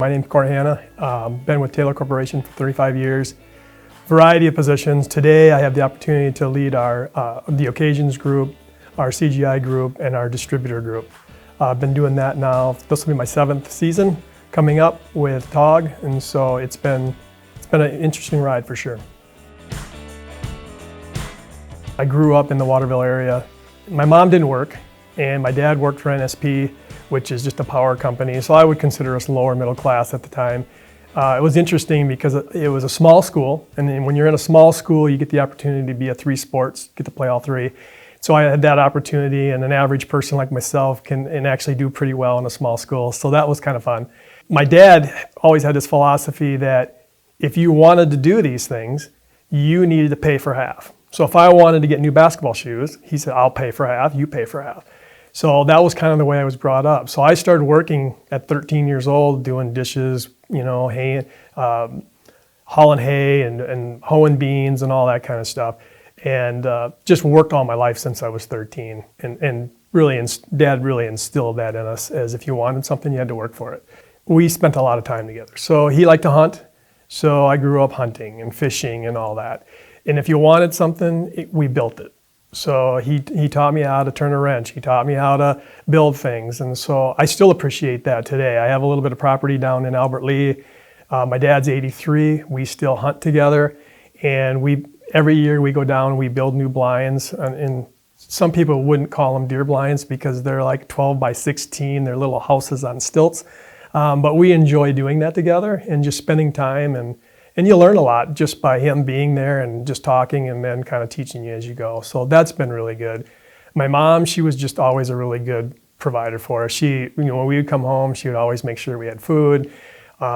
My name's Cory Hanna. Been with Taycal Corporation for 35 years. Variety of positions. Today I have the opportunity to lead our the Occasions Group, our CGI Group, and our Distributor Group. I've been doing that now. This will be my 7th season coming up with TOG, and so it's been an interesting ride for sure. I grew up in the Waterville area. My mom didn't work, and my dad worked for NSP, which is just a power company, so I would consider us lower middle class at the time. It was interesting because it was a small school, and then when you're in a small school, you get the opportunity to be at 3 sports, get to play all 3. So I had that opportunity, and an average person like myself can actually do pretty well in a small school, so that was kind of fun. My dad always had this philosophy that if you wanted to do these things, you needed to pay for half. So if I wanted to get new basketball shoes, he said, I'll pay for half, you pay for half. So that was kind of the way I was brought up. So I started working at 13 years old, doing dishes, hay, hauling hay and hoeing beans and all that kind of stuff. And just worked all my life since I was 13. And really, Dad really instilled that in us, as if you wanted something, you had to work for it. We spent a lot of time together. So he liked to hunt, so I grew up hunting and fishing and all that. And if you wanted something, we built it. So he taught me how to turn a wrench. He taught me how to build things. And so I still appreciate that today. I have a little bit of property down in Albert Lea. My dad's 83. We still hunt together. And every year we go down and we build new blinds. And some people wouldn't call them deer blinds because they're like 12 by 16. They're little houses on stilts. But we enjoy doing that together and just spending time. And you learn a lot just by him being there and just talking and then kind of teaching you as you go. So that's been really good. My mom, she was just always a really good provider for us. When we would come home, she would always make sure we had food.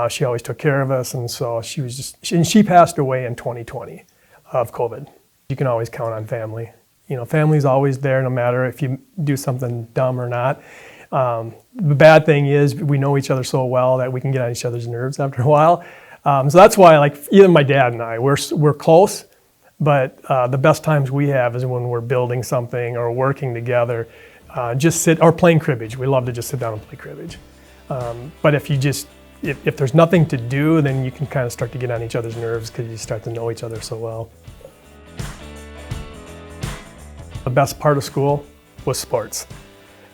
She always took care of us. And so she passed away in 2020 of COVID. You can always count on family. Family's always there no matter if you do something dumb or not. The bad thing is we know each other so well that we can get on each other's nerves after a while. So that's why, even my dad and I, we're close, but the best times we have is when we're building something or working together, or playing cribbage. We love to just sit down and play cribbage. But if there's nothing to do, then you can kind of start to get on each other's nerves because you start to know each other so well. The best part of school was sports.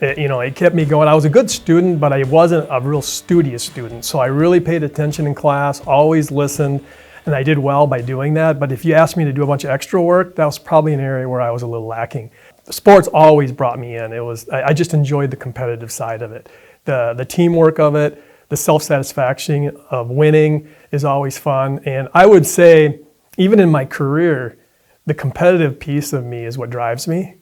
It kept me going. I was a good student, but I wasn't a real studious student. So I really paid attention in class, always listened, and I did well by doing that. But if you asked me to do a bunch of extra work, that was probably an area where I was a little lacking. Sports always brought me in. I just enjoyed the competitive side of it. The teamwork of it, the self-satisfaction of winning is always fun. And I would say, even in my career, the competitive piece of me is what drives me.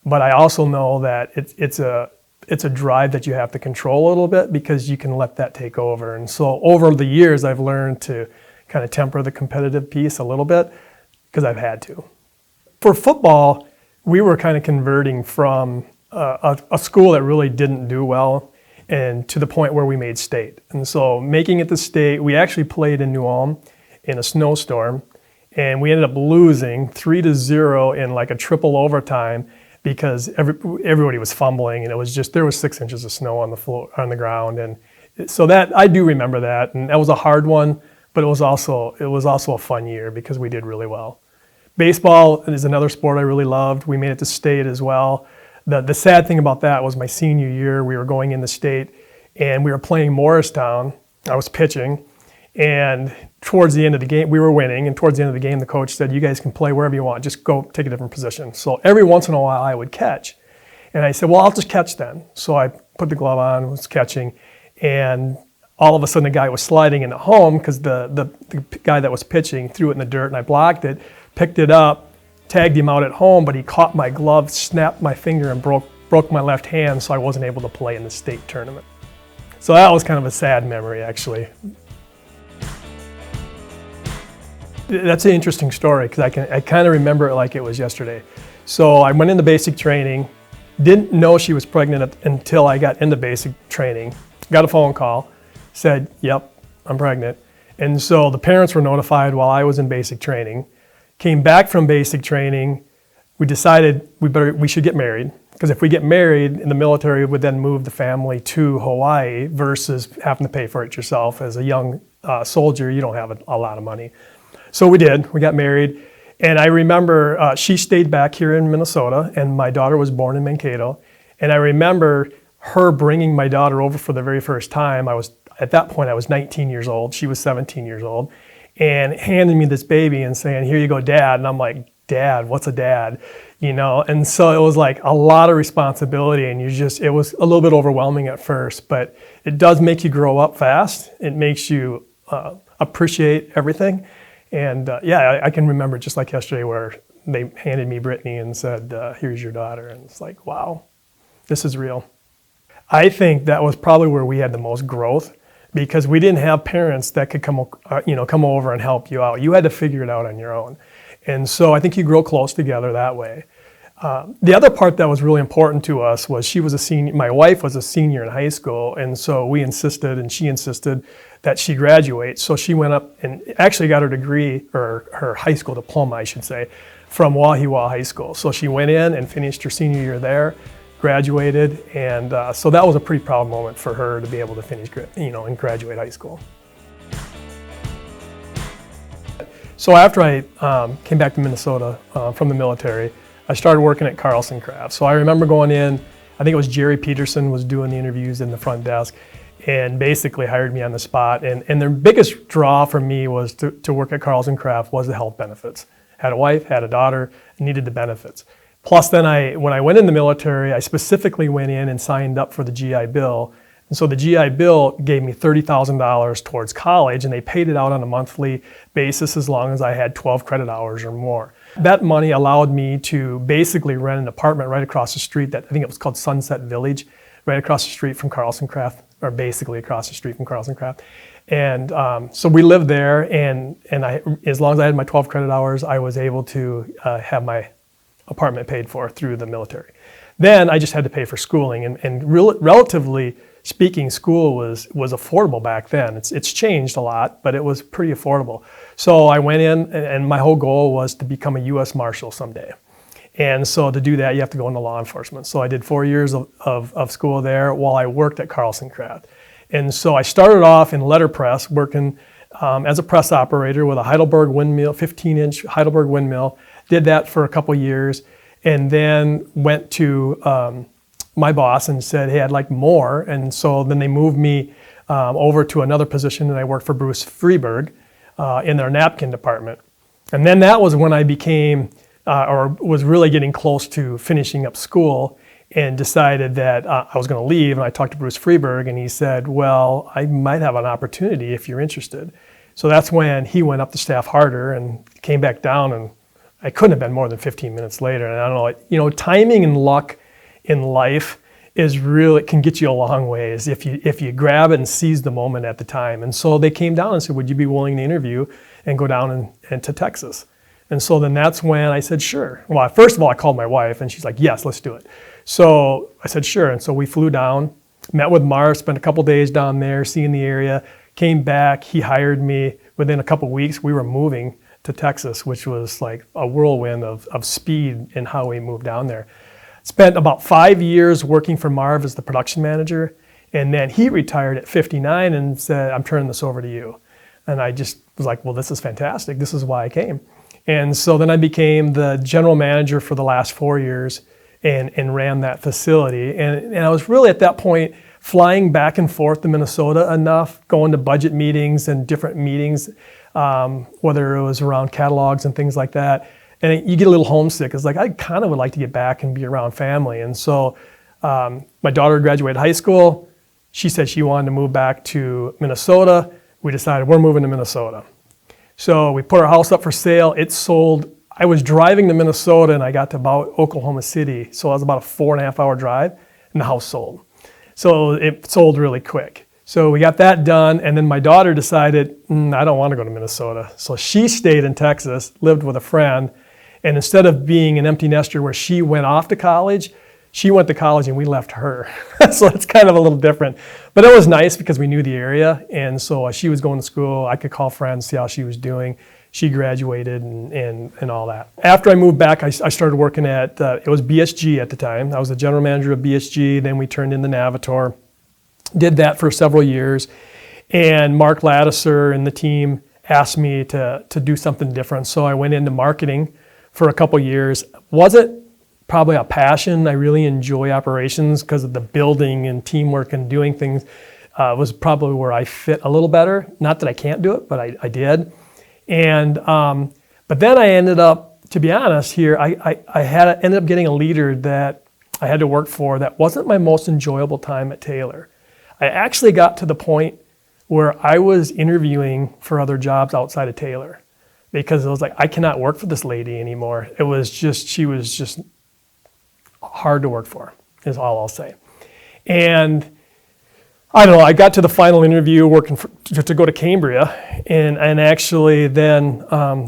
But I also know that it's a drive that you have to control a little bit because you can let that take over. And so over the years, I've learned to kind of temper the competitive piece a little bit because I've had to. For football, we were kind of converting from a school that really didn't do well and to the point where we made state. And so making it to state, we actually played in New Ulm in a snowstorm, and we ended up losing 3-0 in like a triple overtime, because everybody was fumbling, and there was 6 inches of snow on the ground, and so that I do remember that, and that was a hard one, but it was also a fun year because we did really well. Baseball is another sport I really loved. We made it to state as well. The sad thing about that was my senior year, we were going in the state, and we were playing Morristown. I was pitching, and towards the end of the game, we were winning, and towards the end of the game, the coach said, you guys can play wherever you want, just go take a different position. So every once in a while, I would catch. And I said, well, I'll just catch then. So I put the glove on, was catching, and all of a sudden the guy was sliding into home because the guy that was pitching threw it in the dirt, and I blocked it, picked it up, tagged him out at home, but he caught my glove, snapped my finger, and broke my left hand, so I wasn't able to play in the state tournament. So that was kind of a sad memory, actually. That's an interesting story because I kind of remember it like it was yesterday. So I went into basic training, didn't know she was pregnant until I got into basic training. Got a phone call, said, yep, I'm pregnant. And so the parents were notified while I was in basic training. Came back from basic training, we decided we should get married, because if we get married in the military, we would then move the family to Hawaii versus having to pay for it yourself. As a young soldier, you don't have a lot of money. So we did. We got married. And I remember she stayed back here in Minnesota, and my daughter was born in Mankato. And I remember her bringing my daughter over for the very first time. At that point, I was 19 years old. She was 17 years old. And handing me this baby and saying, "Here you go, Dad." And I'm like, "Dad, what's a dad?" You know? And so it was like a lot of responsibility, and it was a little bit overwhelming at first, but it does make you grow up fast. It makes you appreciate everything. And I can remember just like yesterday where they handed me Brittany and said, "Here's your daughter." And it's like, wow, this is real. I think that was probably where we had the most growth, because we didn't have parents that could come over and help you out. You had to figure it out on your own. And so I think you grow close together that way. The other part that was really important to us was she was a senior. My wife was a senior in high school, and so we insisted, and she insisted, that she graduate. So she went up and actually got her degree, or her high school diploma, I should say, from Wahiwa High School. So she went in and finished her senior year there, graduated, and so that was a pretty proud moment for her to be able to finish, and graduate high school. So after I came back to Minnesota from the military, I started working at Carlson Craft. So I remember going in, I think it was Jerry Peterson was doing the interviews in the front desk, and basically hired me on the spot. And their biggest draw for me was to work at Carlson Craft was the health benefits. Had a wife, had a daughter, needed the benefits. Plus then when I went in the military, I specifically went in and signed up for the GI Bill. And so the GI Bill gave me $30,000 towards college, and they paid it out on a monthly basis as long as I had 12 credit hours or more. That money allowed me to basically rent an apartment right across the street that I think it was called Sunset Village, right across the street from Carlson Craft, or basically across the street from Carlson Craft. And so we lived there, and as long as I had my 12 credit hours, I was able to have my apartment paid for through the military. Then I just had to pay for schooling, and relatively speaking, school was affordable back then. It's changed a lot, but it was pretty affordable. So I went in, and my whole goal was to become a U.S. Marshal someday. And so to do that, you have to go into law enforcement. So I did 4 years of school there while I worked at Carlson Craft. And so I started off in letterpress, working as a press operator with a Heidelberg windmill, 15-inch Heidelberg windmill. Did that for a couple years, and then went to my boss and said, "Hey, I'd like more." And so then they moved me over to another position, and I worked for Bruce Freeberg in their napkin department. And then that was when I became, or was really getting close to finishing up school, and decided that I was going to leave. And I talked to Bruce Freeberg, and he said, "Well, I might have an opportunity if you're interested." So that's when he went up to Staff Harder and came back down, and I couldn't have been more than 15 minutes later. And I don't know, timing and luck in life can get you a long ways if you grab it and seize the moment at the time. And so they came down and said, "Would you be willing to interview and go down and to Texas?" And so then that's when I said, "Sure." Well, first of all, I called my wife, and she's like, "Yes, let's do it." So I said, "Sure." And so we flew down, met with Marv, spent a couple days down there, seeing the area, came back. He hired me. Within a couple weeks, we were moving to Texas, which was like a whirlwind of speed in how we moved down there. Spent about 5 years working for Marv as the production manager, and then he retired at 59 and said, "I'm turning this over to you." And I just was like, "Well, this is fantastic. This is why I came." And so then I became the general manager for the last 4 years and ran that facility. And I was really at that point flying back and forth to Minnesota enough, going to budget meetings and different meetings, whether it was around catalogs and things like that. And you get a little homesick. It's like, I kind of would like to get back and be around family. And so my daughter graduated high school. She said she wanted to move back to Minnesota. We decided we're moving to Minnesota. So we put our house up for sale. It sold. I was driving to Minnesota, and I got to about Oklahoma City. So it was about a 4.5 hour drive, and the house sold. So it sold really quick. So we got that done, and then my daughter decided, I don't want to go to Minnesota. So she stayed in Texas, lived with a friend, and instead of being an empty nester where she went off to college, she went to college and we left her. So it's kind of a little different. But it was nice because we knew the area, and so she was going to school. I could call friends, see how she was doing. she graduated and all that. After I moved back, I started working at, it was BSG at the time. I was the general manager of BSG, then we turned into Navitor. Did that for several years. And Mark Laddiser and the team asked me to do something different. So I went into marketing for a couple years. Wasn't probably a passion. I really enjoy operations because of the building and teamwork and doing things was probably where I fit a little better. Not that I can't do it, but I did. And but then I ended up, to be honest here, I ended up getting a leader that I had to work for that wasn't my most enjoyable time at Taylor. I actually got to the point where I was interviewing for other jobs outside of Taylor because it was like, I cannot work for this lady anymore. It was just, she was just hard to work for, is all I'll say. And I don't know, I got to the final interview working to go to Cambria, and actually then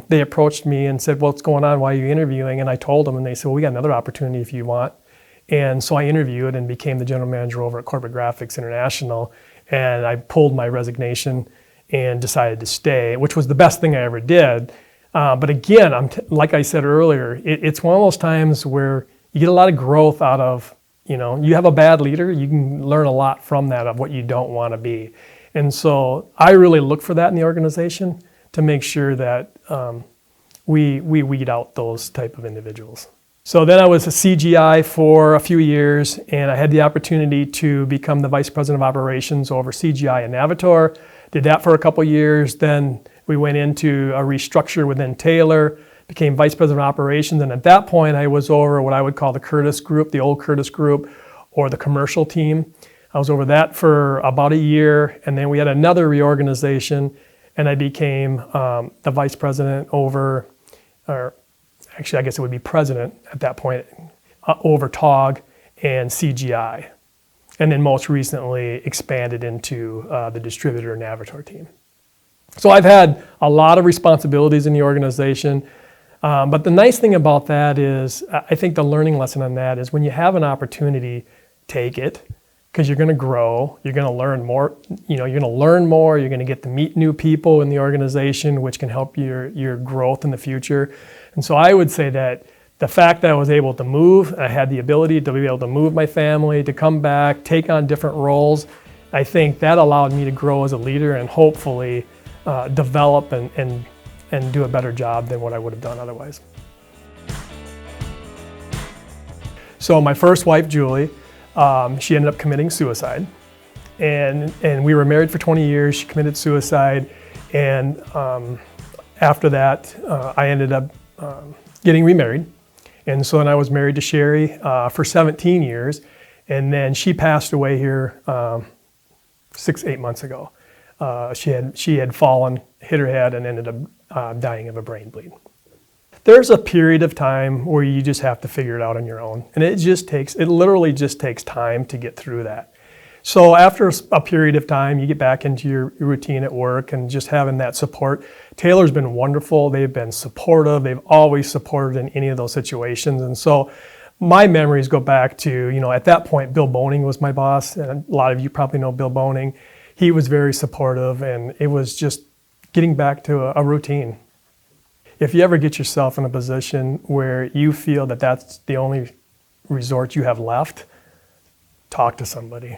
they approached me and said, what's going on, why are you interviewing? And I told them, and they said, well, we got another opportunity if you want. And so I interviewed and became the general manager over at Corporate Graphics International, and I pulled my resignation and decided to stay, which was the best thing I ever did. But again, like I said earlier, it's one of those times where you get a lot of growth out of, you have a bad leader, you can learn a lot from that of what you don't want to be. And so I really look for that in the organization to make sure that we weed out those type of individuals. So then I was a CGI for a few years, and I had the opportunity to become the Vice President of Operations over CGI and Navitor. Did that for a couple years. Then we went into a restructure within Taylor, became Vice President of Operations, and at that point I was over what I would call the Curtis Group, the old Curtis Group, or the commercial team. I was over that for about a year, and then we had another reorganization, and I became the Vice President over, or actually I guess it would be President at that point, over TOG and CGI. And then most recently expanded into the Distributor Navitor team. So I've had a lot of responsibilities in the organization. But the nice thing about that is, I think the learning lesson on that is when you have an opportunity, take it, because you're going to grow, you're going to learn more, you're going to learn more, you're going to get to meet new people in the organization, which can help your growth in the future. And so I would say that the fact that I was able to move, I had the ability to be able to move my family, to come back, take on different roles, I think that allowed me to grow as a leader and hopefully develop and do a better job than what I would have done otherwise. So my first wife, Julie, she ended up committing suicide. And we were married for 20 years, she committed suicide. And after that, I ended up getting remarried. And so then I was married to Sherry for 17 years. And then she passed away here 8 months ago. She had fallen, hit her head, and ended up dying of a brain bleed. There's a period of time where you just have to figure it out on your own. And it literally just takes time to get through that. So after a period of time, you get back into your routine at work and just having that support. Taylor's been wonderful. They've been supportive. They've always supported in any of those situations. And so my memories go back to, at that point, Bill Boning was my boss. And a lot of you probably know Bill Boning. He was very supportive, and it was just getting back to a routine. If you ever get yourself in a position where you feel that that's the only resort you have left, talk to somebody.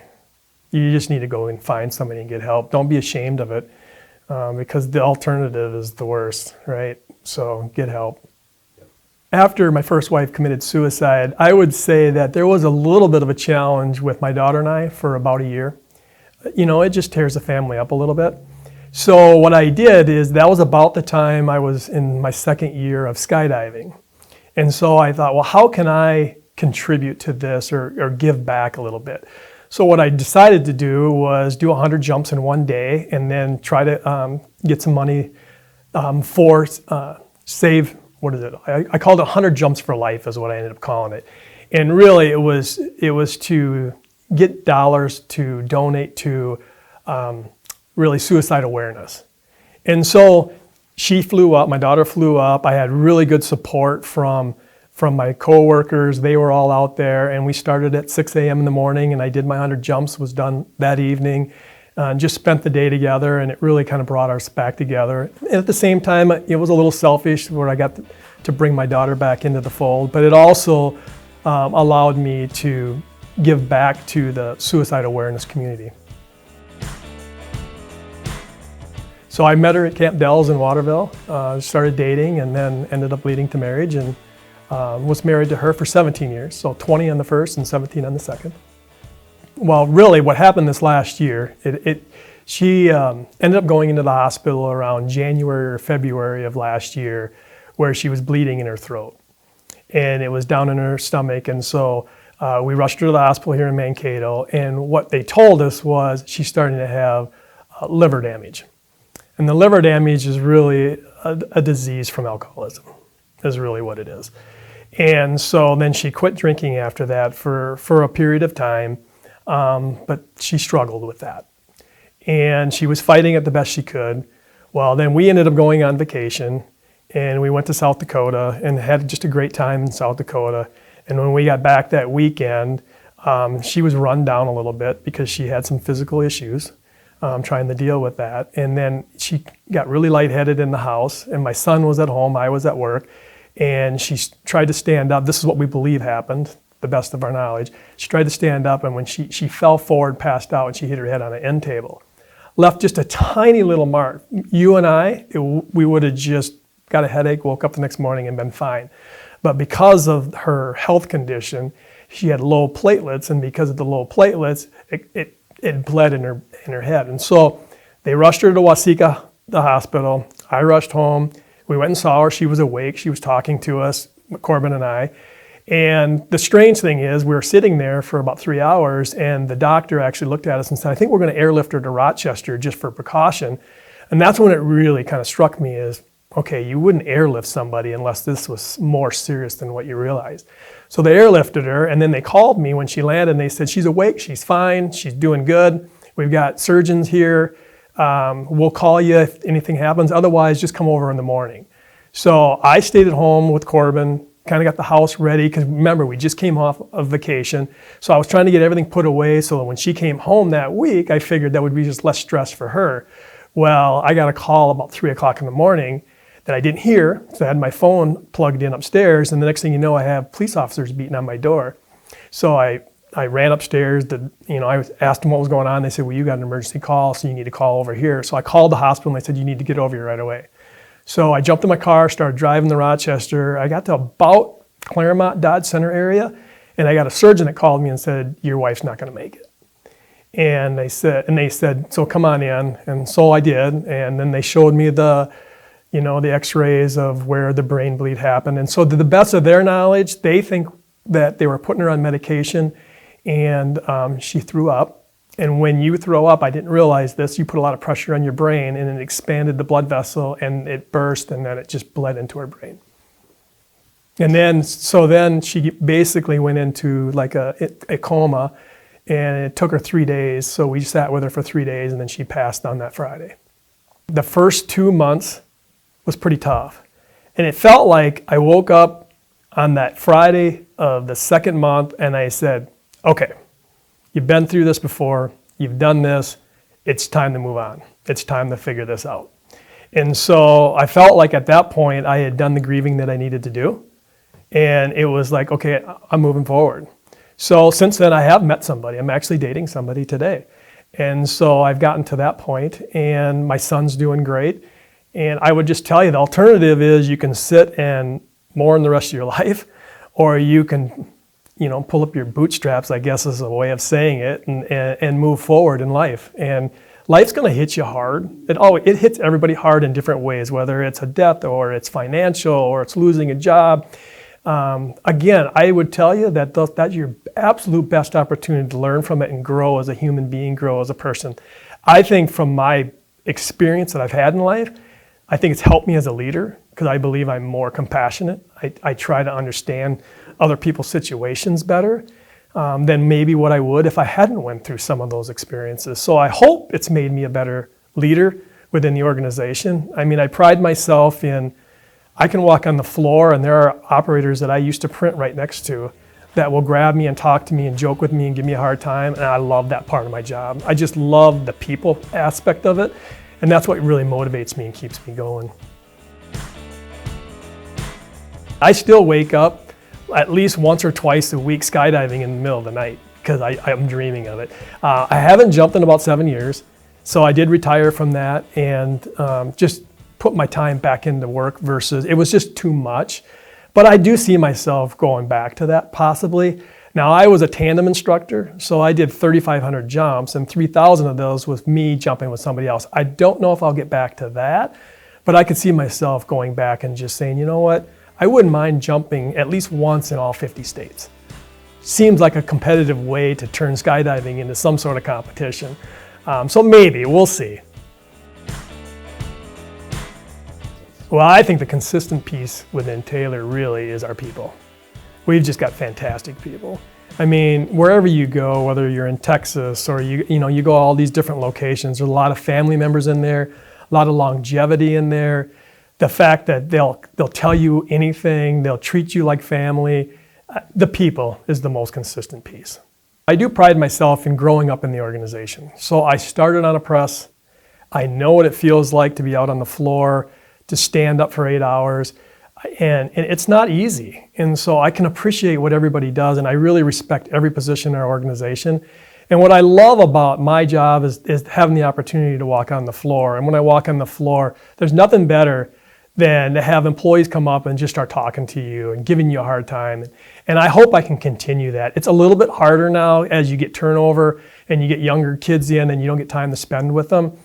You just need to go and find somebody and get help. Don't be ashamed of it, because the alternative is the worst, right? So get help. After my first wife committed suicide, I would say that there was a little bit of a challenge with my daughter and I for about a year. It just tears the family up a little bit. So what I did is, that was about the time I was in my second year of skydiving. And so I thought, well, how can I contribute to this or give back a little bit? So what I decided to do was do 100 jumps in one day and then try to get some money for save, I called it 100 jumps for life is what I ended up calling it. And really it was to get dollars to donate to really suicide awareness. And so she flew up, my daughter flew up. I had really good support from my coworkers. They were all out there, and we started at 6 a.m. in the morning, and I did my 100 jumps, was done that evening. just spent the day together, and it really kind of brought us back together. And at the same time, it was a little selfish where I got to bring my daughter back into the fold, but it also allowed me to give back to the suicide awareness community. So I met her at Camp Dells in Waterville, started dating, and then ended up leading to marriage, and was married to her for 17 years, so 20 on the first and 17 on the second. Well, really what happened this last year, she ended up going into the hospital around January or February of last year, where she was bleeding in her throat, and it was down in her stomach, and so we rushed her to the hospital here in Mankato, and what they told us was she's starting to have liver damage. And the liver damage is really a disease from alcoholism, is really what it is. And so then she quit drinking after that for a period of time, but she struggled with that. And she was fighting it the best she could. Well, then we ended up going on vacation, and we went to South Dakota and had just a great time in South Dakota. And when we got back that weekend, she was run down a little bit because she had some physical issues. Trying to deal with that. And then she got really lightheaded in the house, and my son was at home, I was at work, and she tried to stand up. This is what we believe happened, the best of our knowledge. She tried to stand up, and when she fell forward, passed out, and she hit her head on an end table. Left just a tiny little mark. You and we would have just got a headache, woke up the next morning and been fine. But because of her health condition, she had low platelets, and because of the low platelets, it bled in her head. And so they rushed her to Waseca, the hospital. I rushed home. We went and saw her. She was awake. She was talking to us, Corbin and I. And the strange thing is we were sitting there for about 3 hours, and the doctor actually looked at us and said, I think we're going to airlift her to Rochester just for precaution. And that's when it really kind of struck me is, okay, you wouldn't airlift somebody unless this was more serious than what you realized. So they airlifted her, and then they called me when she landed, and they said, she's awake, she's fine, she's doing good. We've got surgeons here. We'll call you if anything happens. Otherwise, just come over in the morning. So I stayed at home with Corbin, kind of got the house ready, because remember, we just came off of vacation. So I was trying to get everything put away so that when she came home that week, I figured that would be just less stress for her. Well, I got a call about 3 o'clock in the morning that I didn't hear, so I had my phone plugged in upstairs, and the next thing you know, I have police officers beating on my door. So I ran upstairs, I asked them what was going on. They said, well, you got an emergency call, so you need to call over here. So I called the hospital, and they said, you need to get over here right away. So I jumped in my car, started driving to Rochester. I got to about Claremont Dodge Center area, and I got a surgeon that called me and said, your wife's not gonna make it. And they said, so come on in, and so I did, and then they showed me the x-rays of where the brain bleed happened. And so to the best of their knowledge, they think that they were putting her on medication, and she threw up. And when you throw up, I didn't realize this, you put a lot of pressure on your brain, and it expanded the blood vessel, and it burst, and then it just bled into her brain. And then she basically went into like a coma, and it took her 3 days. So we sat with her for 3 days, and then she passed on that Friday. The first 2 months was pretty tough. And it felt like I woke up on that Friday of the second month, and I said, okay, you've been through this before, you've done this, it's time to move on. It's time to figure this out. And so I felt like at that point I had done the grieving that I needed to do. And it was like, okay, I'm moving forward. So since then I have met somebody. I'm actually dating somebody today. And so I've gotten to that point, and my son's doing great. And I would just tell you, the alternative is you can sit and mourn the rest of your life, or you can, pull up your bootstraps, I guess is a way of saying it, and move forward in life. And life's gonna hit you hard. It hits everybody hard in different ways, whether it's a death or it's financial or it's losing a job. Again, I would tell you that that's your absolute best opportunity to learn from it and grow as a human being, grow as a person. I think from my experience that I've had in life, I think it's helped me as a leader because I believe I'm more compassionate. I try to understand other people's situations better than maybe what I would if I hadn't went through some of those experiences. So I hope it's made me a better leader within the organization. I mean, I pride myself in, I can walk on the floor and there are operators that I used to print right next to that will grab me and talk to me and joke with me and give me a hard time, and I love that part of my job. I just love the people aspect of it, and that's what really motivates me and keeps me going. I still wake up at least once or twice a week skydiving in the middle of the night because I'm dreaming of it. I haven't jumped in about 7 years, so I did retire from that and just put my time back into work versus it was just too much. But I do see myself going back to that possibly. Now, I was a tandem instructor, so I did 3,500 jumps, and 3,000 of those was me jumping with somebody else. I don't know if I'll get back to that, but I could see myself going back and just saying, you know what, I wouldn't mind jumping at least once in all 50 states. Seems like a competitive way to turn skydiving into some sort of competition. So maybe, we'll see. Well, I think the consistent piece within Taylor really is our people. We've just got fantastic people. I mean, wherever you go, whether you're in Texas or you go all these different locations, there's a lot of family members in there, a lot of longevity in there. The fact that they'll tell you anything, they'll treat you like family. The people is the most consistent piece. I do pride myself in growing up in the organization. So I started on a press. I know what it feels like to be out on the floor, to stand up for 8 hours, and it's not easy. And so I can appreciate what everybody does, and I really respect every position in our organization. And what I love about my job is having the opportunity to walk on the floor. And when I walk on the floor, there's nothing better than to have employees come up and just start talking to you and giving you a hard time. And I hope I can continue that. It's a little bit harder now as you get turnover and you get younger kids in and you don't get time to spend with them.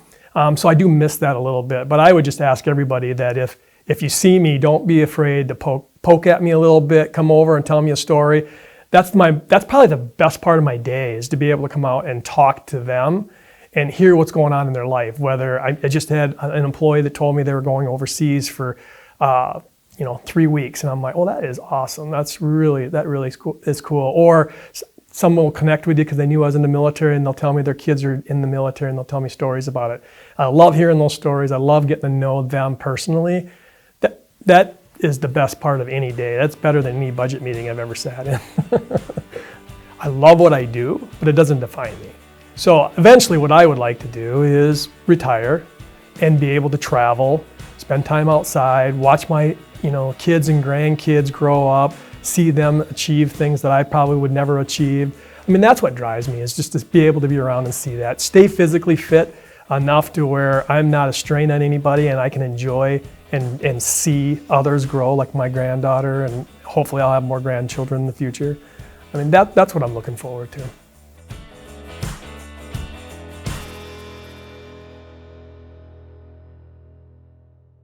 So I do miss that a little bit, but I would just ask everybody that if you see me, don't be afraid to poke at me a little bit, come over and tell me a story. That's probably the best part of my day, is to be able to come out and talk to them and hear what's going on in their life. Whether I just had an employee that told me they were going overseas for 3 weeks, and I'm like, well, that is awesome. That really is cool. Or someone will connect with you because they knew I was in the military, and they'll tell me their kids are in the military, and they'll tell me stories about it. I love hearing those stories. I love getting to know them personally. That is the best part of any day. That's better than any budget meeting I've ever sat in. I love what I do, but it doesn't define me. So eventually what I would like to do is retire and be able to travel, spend time outside, watch my kids and grandkids grow up, see them achieve things that I probably would never achieve. I mean, that's what drives me, is just to be able to be around and see that. Stay physically fit enough to where I'm not a strain on anybody, and I can enjoy and see others grow, like my granddaughter, and hopefully I'll have more grandchildren in the future. I mean, that's what I'm looking forward to.